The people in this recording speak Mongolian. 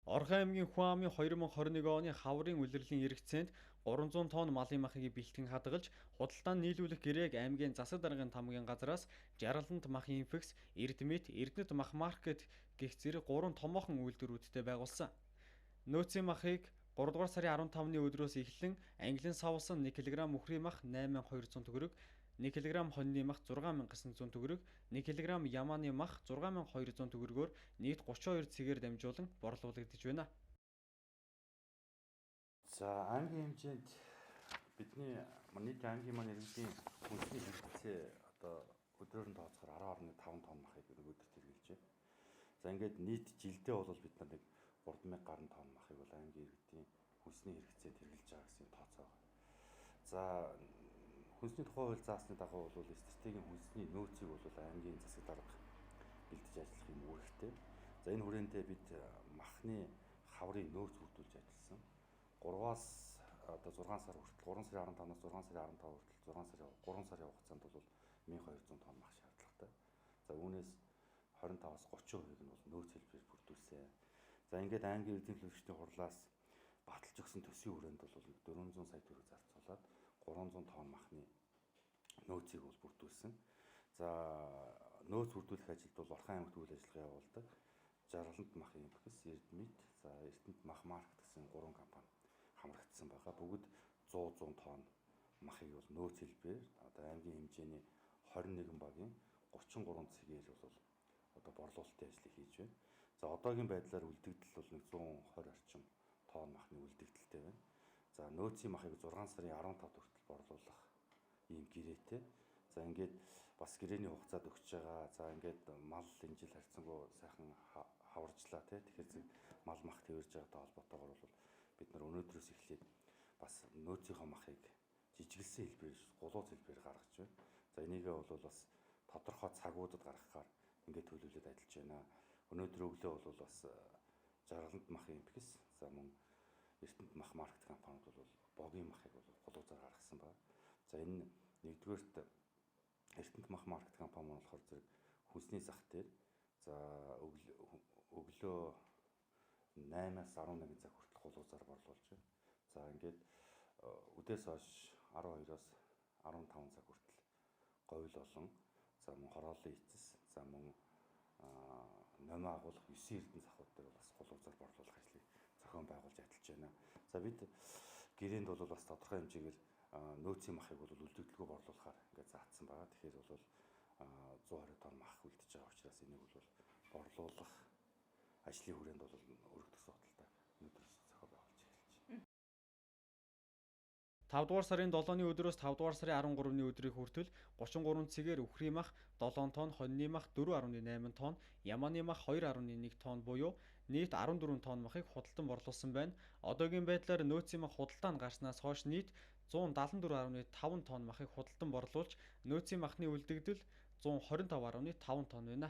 Орхон аймгийн Хүн амын 2021 оны хаврын улирлын эргэцээнд 300 тонн малын махыг бэлтгэн хадгалж, худалдаанд нийлүүлэх гэрээг аймгийн засаг даргын тамгын газраас Жаргалант мах инфекс, Эрдэмит, Эрдэнэт мах маркет гэх зэрэг 3 томоохон үйлдвэрүүдтэй байгуулсан. Нөөцийн махыг 3 дугаар сарын 15-ны өдрөөс эхлэн Английн савлсан 1 кг үхрийн мах 8200 төгрөг, 1 кг хоньны мах 6900 төгрөг, 1 кг ямааны мах 6200 төгрөгөөр нийт 32 цэгээр дамжуулан борлуулагдаж байна. За аймгийн хэмжээнд бидний нийт аймгийн маань иргэдийн хүнсний хэрэгцээ одоо өдрөөр нь тооцохоор 10.5 тонн махыг нөгөөдөрт хэрэгжилж байна. За ингээд нийт жилдээ бол бид нар нэг 3000 гаруй тонн махыг бол аймгийн иргэдийн хүнсний хэрэгцээнд хэрэгжилж байгаа гэсэн тооцоо байна. За хүнсний тухай хууль заасны дагуу бол стратегийн хүнсний нөөцийг бол аймгийн засаг дарга бэлдэж ажиллах юм үүрэгтэй. За энэ хүрээндээ бид махны хаврын нөөц бүрдүүлж ажилласан. 3-аас одоо 6 сар хүртэл 3 сарын 15-наас 6 сарын 15 хүртэл 3 сарын хугацаанд бол 1200 тонн мах шаардлагатай. За үүнээс 25-аас 30% нь бол нөөц хэлбэрээр бүрдүүлсэн. За ингээд аймгийн эдийн төлөвчдийн хурлаас баталж өгсөн төсвийн хүрээнд бол 400 сая төгрөг зарцуулаад 300 тонн махны нөөцийг бол бүрдүүлсэн. За нөөц бүрдүүлэх ажилд бол Орхон аймагт үйл ажиллагаа явуулдаг Жаргалант мах инфекс, Эрдэмит, за Эрдэнэт мах маркет гэсэн 3 компани хамрагдсан байгаа. Бүгд 100 тонн махыг бол нөөц хэлбээр одоо аймгийн хэмжээний 21 багийн 33 цэгээр бол одоо борлуулалтын ажлыг хийж байна. За одоогийн байдлаар үлдэгдэл бол 120 орчим тонн махны үлдэгдэлтэй байна. За нөөцийн махыг 6 сарын 15 хүртэл борлуулах ийм гэрээтэй. За ингээд бас гэрээний хугацаад өгч байгаа. За ингээд мал энэ жил харьцангуй сайхан хаваржлаа тий. Тэгэхээр мал мах тэрж байгаатай холбоотойгоор бол бид нар өнөөдрөөс эхлээд бас нөөцийнхөө махыг жижиглсэн хэлбэрээр гулууз хэлбэрээр гаргаж байна. За энийгээ бол бас тодорхой цагуудад гаргахаар ингээд төлөвлөд ажиллаж байна. Өнөөдөр өглөө бол бас Жаргалант мах инфекс, за мөн Эрдэнэт мах маркет компаниуд бол богийн махыг бол гулуузаар гаргасан байна. За энэ нэгдүгээрт Эрдэнэт мах маркет компани маань болохоор зэрэг хүнсний зах дээр за өглөө 8-аас 11 цаг хүртэл гулуузаар борлуулж байна. За ингээд үдээс хойш 12-оос 15 цаг хүртэл говьл болон за мөн хорооллын эцэс, за мөн номоо агуулах 9 эрдэнэ захууд дээр бас гулуузаар борлуулах ажлыг зохион байгуулж ажиллаж байна. За бид гэрээнд бол бас тодорхой хэмжээгээр нөөцийн махыг бол үлдэгдэлгүй борлуулахаар ингээд заасан байгаа. Тэгэхээр бол 120 тонн мах үлдэж байгаа учраас энийг бол борлуулах ажлын хүрээнд бол өргөдөх судалтай өнөөдрөөс зохион байгуулж эхэлж байна. 5 дугаар сарын 7-ны өдрөөс 5 дугаар сарын 13-ны өдрийг хүртэл 33 цэгээр үхрийн мах 7 тонн, хоньны мах 4.8 тонн, ямааны мах 2.1 тонн буюу нийт 14 тонн махыг худалдан борлуулсан байна. Одоогийн байдлаар нөөцийн мах худалдаанд гарснаас хойш нийт 174.5 тонн махыг худалдан борлуулж, нөөцийн махны үлдэгдэл 125.5 тонн байна.